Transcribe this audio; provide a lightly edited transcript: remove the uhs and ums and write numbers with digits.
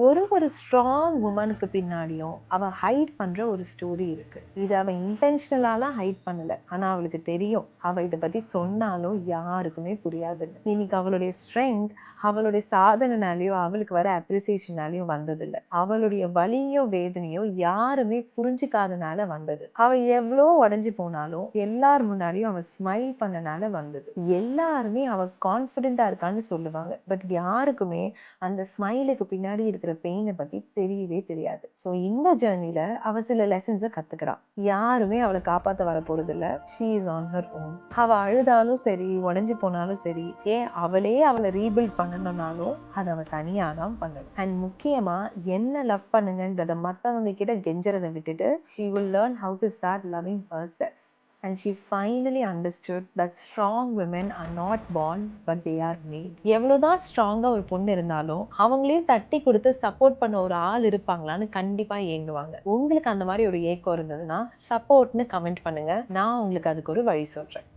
ஒரு ஸ்ட்ராங் உமனுக்கு பின்னாடியும் அவ ஹைட் பண்ற ஒரு ஸ்டோரி இருக்கு. இது அவ இன்டென்ஷனலாலாம் ஹைட் பண்ணல. ஆனா அவளுக்கு தெரியும். அவ இத பத்தி சொன்னாலும் யாருக்குமே புரியாதுன்னு. இன்னைக்கு அவளுடைய ஸ்ட்ரென்த் அவளுடைய சாதனைனாலயோ அவளுக்கு வர அப்ரிசியேஷனாலயும் வந்ததில்ல. அவளுடைய வலியோ வேதனையோ யாருமே புரிஞ்சுக்காதனால வந்தது. அவ எவ்வளோ உடைஞ்சு போனாலும் எல்லார் முன்னாடியும் அவ ஸ்மைல் பண்ணனால வந்தது. எல்லாருமே அவ கான்ஃபிடென்ட்டா இருக்கான்னு சொல்லுவாங்க. பட் யாருக்குமே அந்த ஸ்மைலுக்கு பின்னாடி இருக்கிற பெயினை பத்தி தெரியவே தெரியாது. ஸோ இந்த ஜேர்னில அவ சில லெசன்ஸை கத்துக்கிறா. யாருமே அவளை காப்பாற்ற வர போறது இல்ல. She is on her own. அவ அழுதாலும் சரி, உடைஞ்சு போனாலும் சரி, ஏன் அவளை ரீபில்ட் பண்ணணும்னாலும் அதை அவ தனியா தான் பண்ணணும். அண்ட் முக்கியமா என்ன லவ் பண்ணுங்கன்றத மத்தவங்க கிட்ட கெஞ்சறதை விட்டுட்டு she will learn how to start loving herself. And she finally understood that strong women are not born but they are made. எவ்வளவுதான் ஸ்ட்ராங்கா ஒரு பொண்ணு இருந்தாலும் அவங்களையும் தட்டி கொடுத்து சப்போர்ட் பண்ண ஒரு ஆள் இருப்பாங்களான்னு கண்டிப்பா ஏங்குவாங்க. உங்களுக்கு அந்த மாதிரி ஒரு ஏக்கம் இருந்ததுன்னா சப்போர்ட்னு கமெண்ட் பண்ணுங்க. நான் உங்களுக்கு அதுக்கு ஒரு வழி சொல்றேன்.